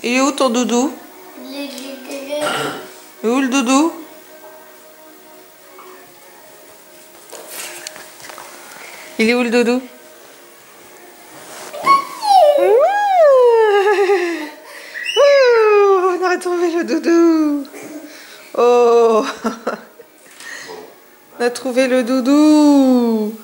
Il est où ton doudou? Il est où le doudou? Il est où le doudou? On a retrouvé le doudou. Oh, on a trouvé le doudou.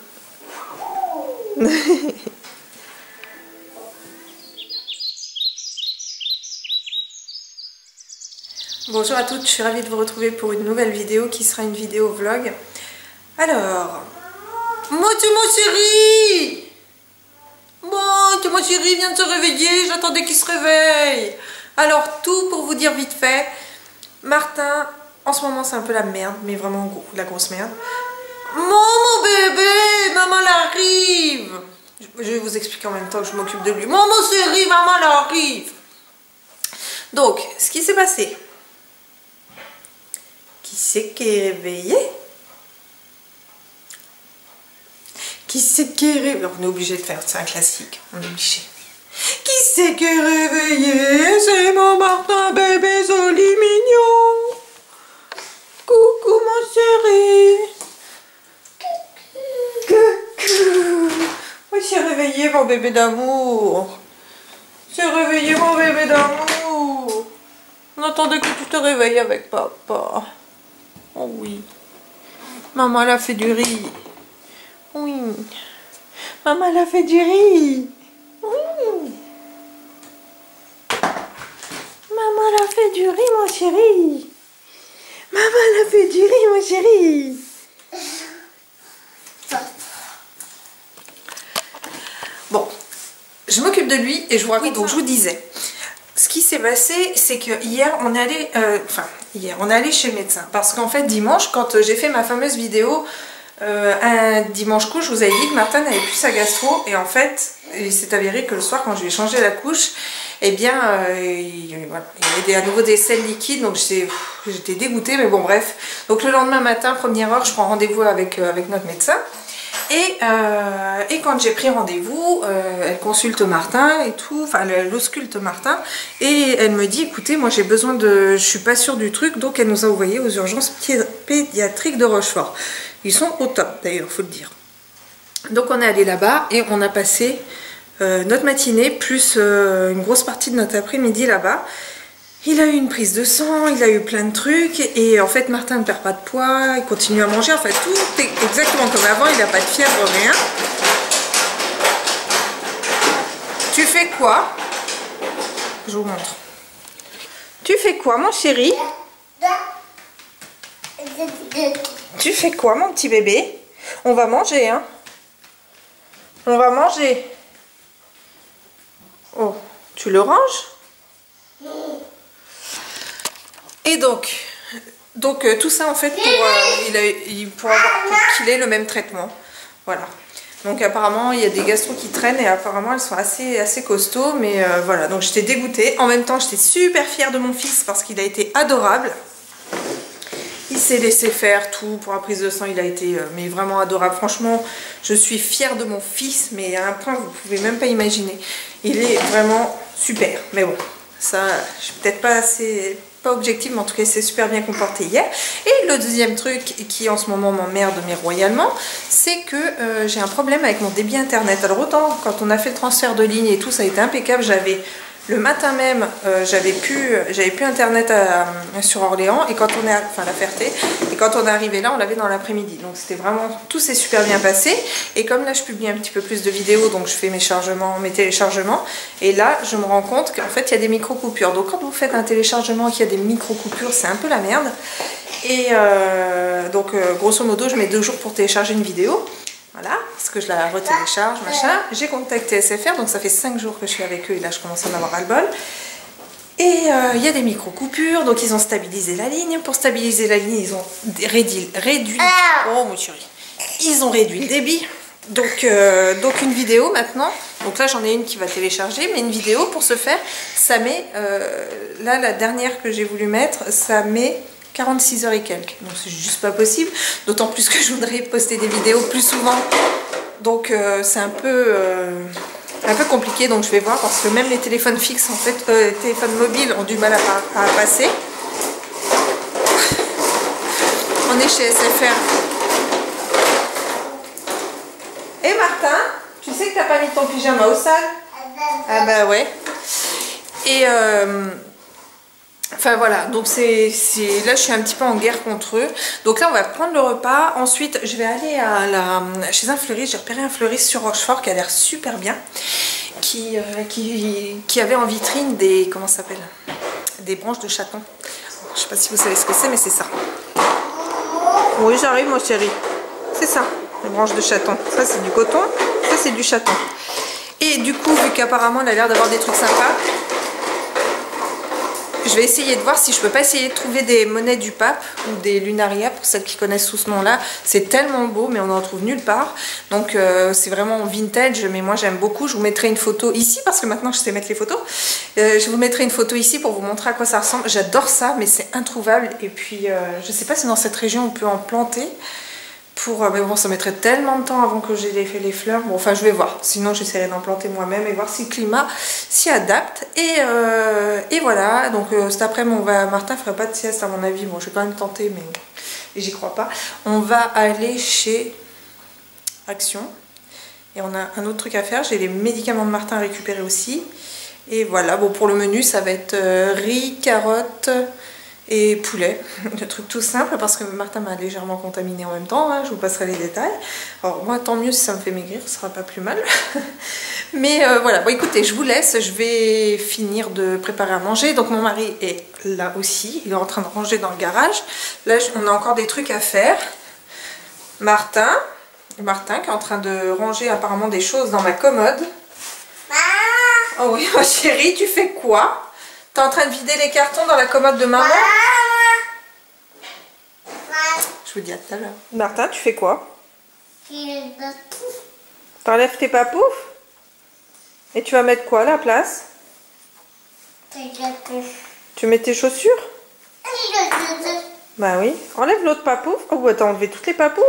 Bonjour à toutes, je suis ravie de vous retrouver pour une nouvelle vidéo qui sera une vidéo vlog. Alors, moi c'est mon chéri. Bon, c'est mon chéri vient de se réveiller, j'attendais qu'il se réveille. Alors, tout pour vous dire vite fait, Martin, en ce moment c'est un peu la merde, mais vraiment la grosse merde. Mon bébé, maman l'arrive. Je vais vous expliquer en même temps que je m'occupe de lui. Mon chéri, maman l'arrive. Donc, ce qui s'est passé. Qui c'est qui est réveillé? Qui c'est qui est réveillé? On est obligé de faire, c'est un classique, on est obligé. Qui c'est qui est réveillé? C'est mon Martin bébé joli mignon. Coucou mon chéri. Coucou. Oui, c'est réveillé mon bébé d'amour. C'est réveillé mon bébé d'amour. On attendait que tu te réveilles avec papa. Oh oui. Maman elle a fait du riz. Oui. Maman elle a fait du riz. Oui. Maman elle a fait du riz mon chéri. Maman elle a fait du riz mon chéri. Bon. Je m'occupe de lui et je vous raconte, donc je vous disais. Ce qui s'est passé, c'est que hier, on est allé chez le médecin. Parce qu'en fait, dimanche, quand j'ai fait ma fameuse vidéo, un dimanche couche, je vous avais dit que Martin n'avait plus sa gastro. Et en fait, il s'est avéré que le soir, quand je lui ai changé la couche, eh bien, il y avait à nouveau des selles liquides. Donc j'étais dégoûtée, mais bon, bref. Donc le lendemain matin, première heure, je prends rendez-vous avec notre médecin. Et quand j'ai pris rendez-vous, elle consulte Martin et tout, enfin elle ausculte Martin et elle me dit écoutez moi j'ai besoin de, je suis pas sûre du truc, donc elle nous a envoyé aux urgences pédiatriques de Rochefort. Ils sont au top d'ailleurs, faut le dire. Donc on est allé là-bas et on a passé notre matinée plus une grosse partie de notre après-midi là-bas. Il a eu une prise de sang, il a eu plein de trucs et en fait Martin ne perd pas de poids, il continue à manger, en fait tout est exactement comme avant, il n'a pas de fièvre, rien. Tu fais quoi? Je vous montre. Tu fais quoi mon chéri? Tu fais quoi mon petit bébé? On va manger hein? On va manger. Oh, tu le ranges? Et donc tout ça en fait pour qu'il ait le même traitement. Voilà. Donc apparemment il y a des gastros qui traînent et apparemment elles sont assez costauds. Mais voilà, donc j'étais dégoûtée. En même temps j'étais super fière de mon fils parce qu'il a été adorable. Il s'est laissé faire tout pour la prise de sang, il a été mais vraiment adorable. Franchement, je suis fière de mon fils, mais à un point que vous ne pouvez même pas imaginer. Il est vraiment super. Mais bon, ça, je suis peut-être pas assez... objectif, mais en tout cas c'est super bien comporté hier. Et le deuxième truc qui en ce moment m'emmerde mais royalement, c'est que j'ai un problème avec mon débit internet. Alors autant quand on a fait le transfert de ligne et tout, ça a été impeccable. J'avais le matin même, j'avais plus internet sur Orléans et quand on est enfin la Ferté, et quand on est arrivé là on l'avait dans l'après-midi, donc c'était vraiment, tout s'est super bien passé. Et comme là je publie un petit peu plus de vidéos, donc je fais mes chargements, mes téléchargements, et là je me rends compte qu'en fait il y a des micro coupures. Donc quand vous faites un téléchargement et qu'il y a des micro coupures, c'est un peu la merde. Et donc grosso modo je mets 2 jours pour télécharger une vidéo. Voilà, parce que je la retélécharge, machin. J'ai contacté SFR, donc ça fait 5 jours que je suis avec eux et là je commence à en avoir ras-le-bol. Et il y a des micro-coupures, donc ils ont stabilisé la ligne. Pour stabiliser la ligne, ils ont réduit... Oh mon chéri. Ils ont réduit le débit. Donc une vidéo maintenant, donc là j'en ai une qui va télécharger, mais une vidéo pour ce faire, ça met... là la dernière que j'ai voulu mettre, ça met... 46 heures et quelques, donc c'est juste pas possible, d'autant plus que je voudrais poster des vidéos plus souvent, donc c'est un peu un peu compliqué, donc je vais voir parce que même les téléphones fixes, en fait, les téléphones mobiles ont du mal à passer. On est chez SFR. Et Martin, tu sais que t'as pas mis ton pyjama au sale? Ah bah ouais. Et enfin voilà, donc là je suis un petit peu en guerre contre eux. Donc là on va prendre le repas. Ensuite je vais aller chez un fleuriste. J'ai repéré un fleuriste sur Rochefort qui a l'air super bien. Qui avait en vitrine des, comment ça s'appelle, des branches de chaton. Je sais pas si vous savez ce que c'est, mais c'est ça. Oui, j'arrive mon chéri. C'est ça, les branches de chaton. Ça c'est du coton, ça c'est du chaton. Et du coup, vu qu'apparemment elle a l'air d'avoir des trucs sympas, je vais essayer de voir si je peux pas essayer de trouver des monnaies du pape ou des lunaria pour celles qui connaissent sous ce nom-là. C'est tellement beau, mais on n'en trouve nulle part. Donc c'est vraiment vintage, mais moi j'aime beaucoup. Je vous mettrai une photo ici parce que maintenant je sais mettre les photos. Je vous mettrai une photo ici pour vous montrer à quoi ça ressemble. J'adore ça, mais c'est introuvable. Et puis je sais pas si dans cette région on peut en planter. Mais bon, ça mettrait tellement de temps avant que j'ai fait les fleurs. Bon, enfin, je vais voir. Sinon, j'essaierai d'en planter moi-même et voir si le climat s'y adapte. Et voilà. Donc, cet après-midi, Martin ne fera pas de sieste, à mon avis. Bon, je vais quand même tenter, mais j'y crois pas. On va aller chez Action. Et on a un autre truc à faire. J'ai les médicaments de Martin à récupérer aussi. Et voilà. Bon, pour le menu, ça va être riz, carottes et poulet, le truc tout simple parce que Martin m'a légèrement contaminé en même temps, hein, je vous passerai les détails. Alors moi tant mieux si ça me fait maigrir, ce sera pas plus mal. Mais voilà, bon écoutez, je vous laisse, je vais finir de préparer à manger. Donc mon mari est là aussi, il est en train de ranger dans le garage. Là on a encore des trucs à faire. Martin qui est en train de ranger apparemment des choses dans ma commode. Oh oui, ma chérie, tu fais quoi? T'es en train de vider les cartons dans la commode de maman? Je vous dis à tout à l'heure. Martin, tu fais quoi? T'enlèves tes papoufs? Et tu vas mettre quoi à la place? Tu mets tes chaussures? Bah oui. Enlève l'autre papouf. Oh, bah t'as enlevé toutes les papoufs.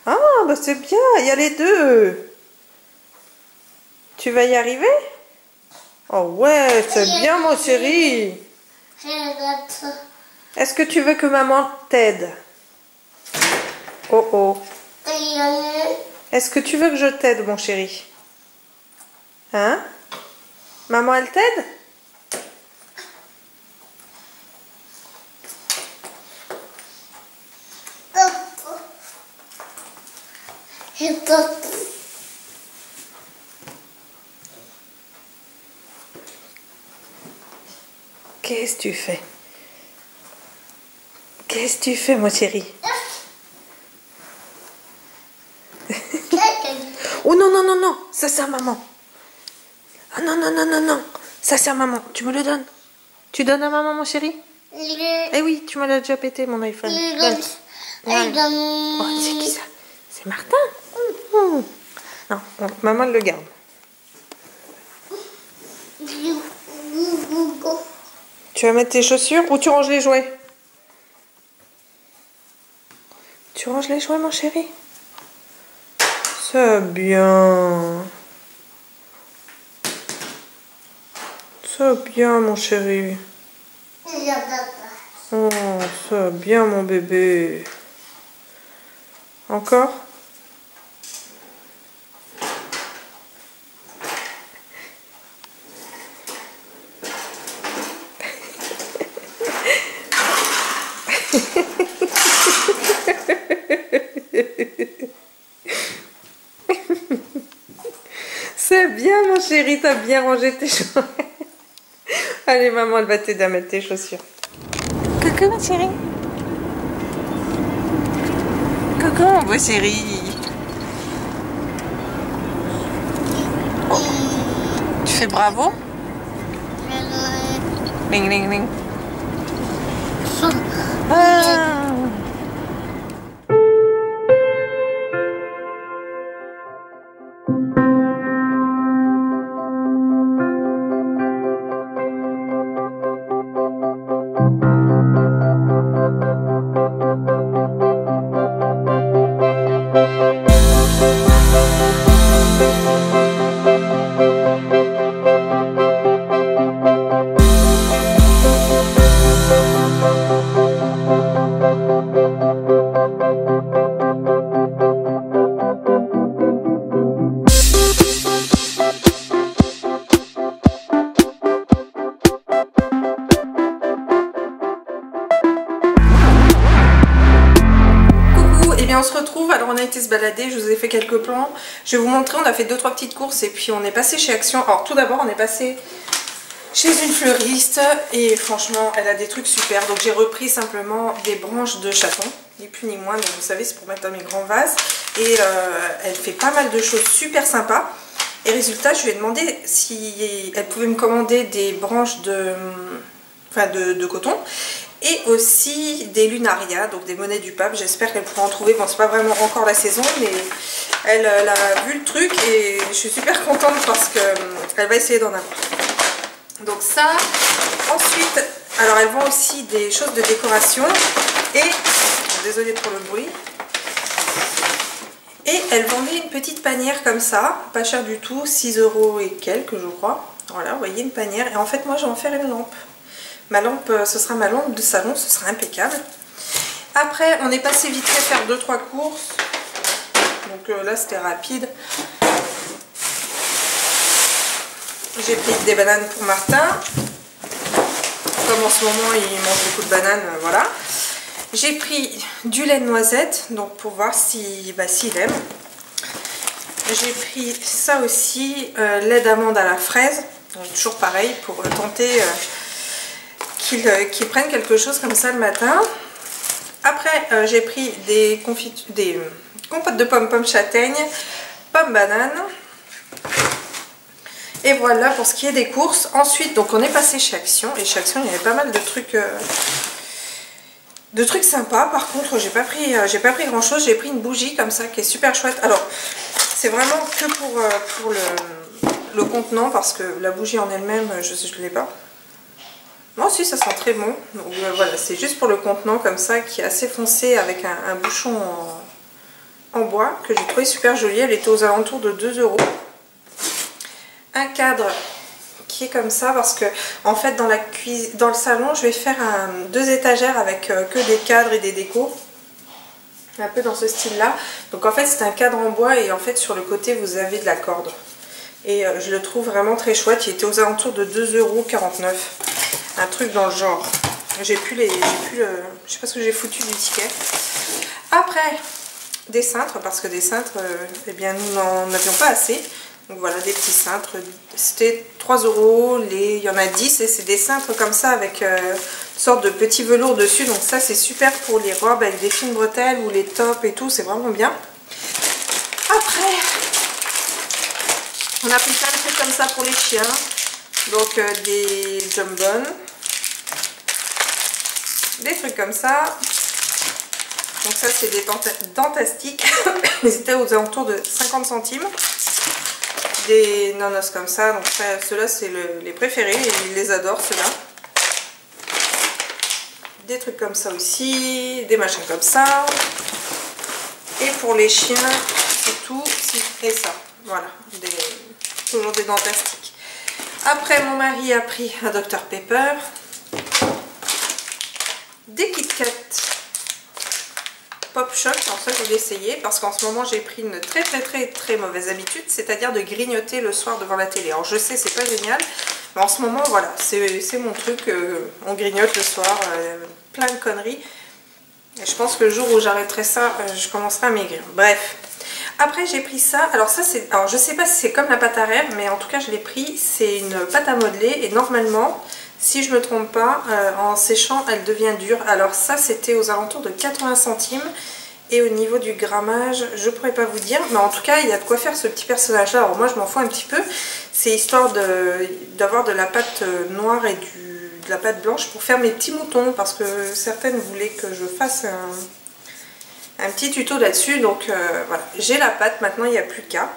Ah, bah c'est bien. Il y a les deux. Tu vas y arriver? Oh ouais, c'est bien mon chéri. Est-ce que tu veux que maman t'aide? Oh oh. Est-ce que tu veux que je t'aide mon chéri? Hein? Maman elle t'aide? Qu'est-ce que tu fais? Qu'est-ce que tu fais, mon chéri? Oh non, non, non, non, ça c'est à maman. Ah non, non, non, non, non, ça c'est à maman. Tu me le donnes? Tu donnes à maman, mon chéri? Eh oui, tu me l'as déjà pété, mon iPhone. Donne. Oh, c'est qui ça? C'est Martin? Non, maman le garde. Tu vas mettre tes chaussures ou tu ranges les jouets? Tu ranges les jouets, mon chéri? C'est bien. C'est bien, mon chéri. Oh, c'est bien, mon bébé. Encore? C'est bien mon chéri, t'as bien rangé tes chaussures. Allez maman, elle va t'aider à mettre tes chaussures. Coucou ma chérie. Coucou mon beau chéri. Oh. Tu fais bravo? Ling ling ling. Ah. se balader, je vous ai fait quelques plans. Je vais vous montrer, on a fait 2-3 petites courses et puis on est passé chez Action. Alors tout d'abord on est passé chez une fleuriste et franchement elle a des trucs super. Donc j'ai repris simplement des branches de chaton, ni plus ni moins, donc vous savez c'est pour mettre dans mes grands vases. Et elle fait pas mal de choses super sympas. Et résultat je lui ai demandé si elle pouvait me commander des branches de coton. Et aussi des lunarias, donc des monnaies du pape. J'espère qu'elle pourra en trouver. Bon, c'est pas vraiment encore la saison, mais elle a vu le truc et je suis super contente parce qu'elle va essayer d'en avoir. Donc ça, ensuite, alors elle vend aussi des choses de décoration et, désolée pour le bruit, et elle vendait une petite panière comme ça, pas cher du tout, 6 € et quelques je crois. Voilà, vous voyez une panière et en fait moi je vais en faire une lampe. Ma lampe, ce sera ma lampe de salon, ce sera impeccable. Après, on est passé vite fait faire 2-3 courses. Donc là, c'était rapide. J'ai pris des bananes pour Martin. Comme en ce moment, il mange beaucoup de bananes, voilà. J'ai pris du lait de noisette, donc pour voir s'il aime. J'ai pris ça aussi, lait d'amande à la fraise. Donc toujours pareil, pour tenter... qu'ils prennent quelque chose comme ça le matin. Après j'ai pris des compotes de pommes châtaigne, pommes bananes. Et voilà pour ce qui est des courses. Ensuite donc on est passé chez Action et chez Action il y avait pas mal de trucs sympas. Par contre j'ai pas pris grand chose. J'ai pris une bougie comme ça qui est super chouette. Alors c'est vraiment que pour le contenant parce que la bougie en elle-même je l'ai pas. Moi aussi ça sent très bon, donc voilà, c'est juste pour le contenant comme ça qui est assez foncé avec un bouchon en bois que j'ai trouvé super joli. Elle était aux alentours de 2 €. Un cadre qui est comme ça parce que en fait dans le salon je vais faire 2 étagères avec que des cadres et des décos. Un peu dans ce style là. Donc en fait c'est un cadre en bois et en fait sur le côté vous avez de la corde. Et je le trouve vraiment très chouette, il était aux alentours de 2,49 €. Un truc dans le genre. Je sais pas ce que j'ai foutu du ticket. Après, des cintres, parce que des cintres, eh bien nous n'en avions pas assez. Donc voilà, des petits cintres. C'était 3 €, il y en a 10 et c'est des cintres comme ça avec une sorte de petit velours dessus. Donc ça c'est super pour les robes avec des fines bretelles ou les tops et tout, c'est vraiment bien. Après, on a pris plein de trucs comme ça pour les chiens. Donc des jambons, des trucs comme ça. Donc ça c'est des dentastiques. Ils étaient aux alentours de 50 centimes. Des nonos comme ça. Donc ceux-là c'est les préférés. Ils les adorent ceux-là. Des trucs comme ça aussi. Des machins comme ça. Et pour les chiens c'est tout. Et ça. Voilà. Toujours des dentastiques. Après, mon mari a pris un Dr Pepper, des Kit Kat Pop Shock, alors ça je vais essayer parce qu'en ce moment j'ai pris une très mauvaise habitude, c'est-à-dire de grignoter le soir devant la télé. Alors je sais c'est pas génial, mais en ce moment voilà, c'est mon truc, on grignote le soir, plein de conneries. Et je pense que le jour où j'arrêterai ça, je commencerai à maigrir. Bref. Après j'ai pris ça, alors ça c'est, alors je sais pas si c'est comme la pâte à rêve, mais en tout cas je l'ai pris, c'est une pâte à modeler et normalement, si je me trompe pas, en séchant elle devient dure. Alors ça c'était aux alentours de 80 centimes et au niveau du grammage, je pourrais pas vous dire, mais en tout cas il y a de quoi faire ce petit personnage là. Alors moi je m'en fous un petit peu, c'est histoire d'avoir de la pâte noire et de la pâte blanche pour faire mes petits moutons parce que certaines voulaient que je fasse un petit tuto là-dessus. Donc voilà, j'ai la pâte, maintenant il n'y a plus qu'à.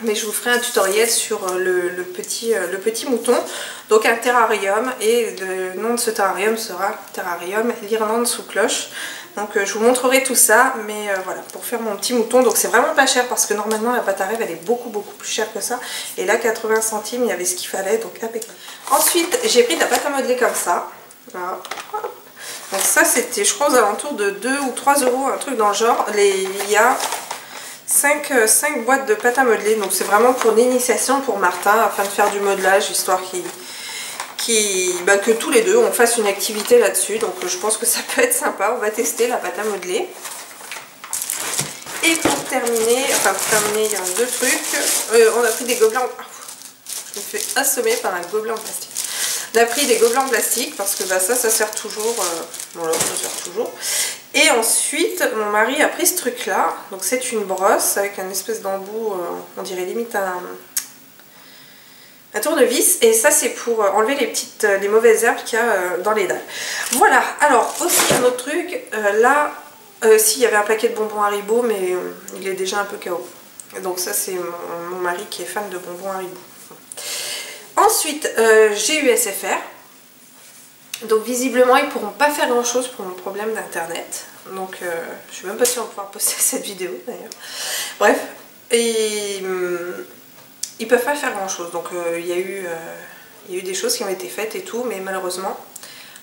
Mais je vous ferai un tutoriel sur le petit mouton. Donc un terrarium, et le nom de ce terrarium sera Terrarium l'Irlande sous cloche. Donc je vous montrerai tout ça, mais voilà, pour faire mon petit mouton. Donc c'est vraiment pas cher parce que normalement la pâte à rêve elle est beaucoup plus chère que ça. Et là 80 centimes, il y avait ce qu'il fallait, donc impeccable. Ensuite j'ai pris de la pâte à modeler comme ça. Voilà. Donc ça c'était je crois aux alentours de 2 ou 3 €, un truc dans le genre. Il y a 5 boîtes de pâte à modeler, donc c'est vraiment pour l'initiation pour Martin, afin de faire du modelage, histoire que tous les deux on fasse une activité là-dessus. Donc je pense que ça peut être sympa, on va tester la pâte à modeler. Et pour terminer, il y a deux trucs. On a pris des gobelets en... Je me fais assommer par un gobelet en plastique. On a pris des gobelets en plastique parce que bah, ça sert toujours. Voilà, ça sert toujours. Et ensuite, mon mari a pris ce truc-là. Donc c'est une brosse avec un espèce d'embout, on dirait limite un tournevis. Et ça c'est pour enlever les mauvaises herbes qu'il y a dans les dalles. Voilà, alors aussi un autre truc. Là, s'il y avait un paquet de bonbons Haribo, mais il est déjà un peu KO. Donc ça c'est mon mari qui est fan de bonbons Haribo. Ensuite, j'ai eu SFR. Donc visiblement, ils ne pourront pas faire grand chose pour mon problème d'internet. Donc je ne suis même pas sûre de pouvoir poster cette vidéo d'ailleurs. Bref, et ils peuvent pas faire grand chose. Donc il y a eu des choses qui ont été faites et tout, mais malheureusement,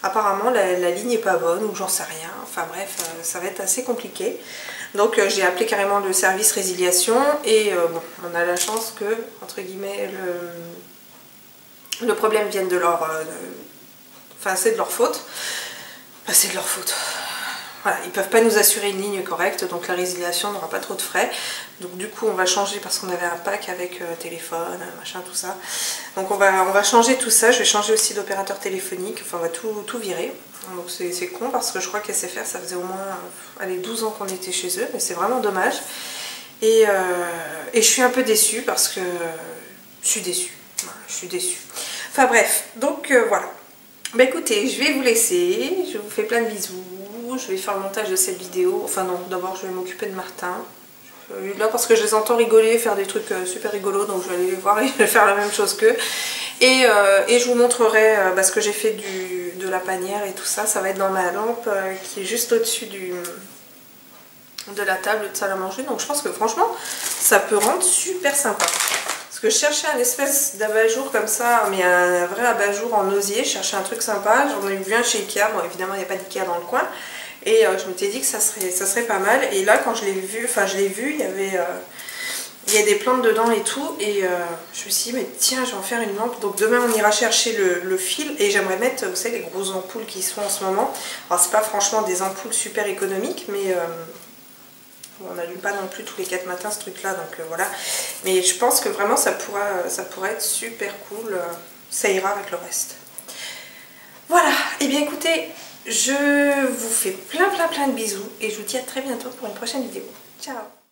apparemment la ligne n'est pas bonne ou j'en sais rien. Enfin bref, ça va être assez compliqué. Donc j'ai appelé carrément le service résiliation et bon, on a la chance que, entre guillemets, le problème vienne de leur... Enfin, c'est de leur faute. Enfin, c'est de leur faute. Voilà, ils ne peuvent pas nous assurer une ligne correcte, donc la résiliation n'aura pas trop de frais. Donc du coup, on va changer parce qu'on avait un pack avec téléphone, machin, tout ça. Donc on va changer tout ça. Je vais changer aussi d'opérateur téléphonique. Enfin, on va tout virer. Donc c'est con parce que je crois qu'SFR, ça faisait au moins allez, 12 ans qu'on était chez eux. Mais c'est vraiment dommage. Et je suis un peu déçue parce que je suis déçue. Voilà, je suis déçue. Enfin bref, donc voilà. Bah écoutez, je vais vous laisser, je vous fais plein de bisous, je vais faire le montage de cette vidéo, enfin non, d'abord je vais m'occuper de Martin, là parce que je les entends rigoler, faire des trucs super rigolos, donc je vais aller les voir et je vais faire la même chose qu'eux, et je vous montrerai ce que j'ai fait de la panière et tout ça, ça va être dans ma lampe qui est juste au-dessus de la table de salle à manger, donc je pense que franchement, ça peut rendre super sympa. Que je cherchais un espèce d'abat-jour comme ça, mais un vrai abat-jour en osier, je cherchais un truc sympa, j'en ai vu un chez Ikea, bon évidemment il n'y a pas d'Ikea dans le coin, et je m'étais dit que ça serait pas mal, et là quand je l'ai vu, il y a des plantes dedans et tout, et je me suis dit mais tiens je vais en faire une lampe, donc demain on ira chercher le fil, et j'aimerais mettre, vous savez les grosses ampoules qui sont en ce moment, alors c'est pas franchement des ampoules super économiques, mais... on n'allume pas non plus tous les 4 matins ce truc là, donc voilà, mais je pense que vraiment ça pourrait être super cool, ça ira avec le reste. Voilà, et bien écoutez, je vous fais plein de bisous et je vous dis à très bientôt pour une prochaine vidéo. Ciao.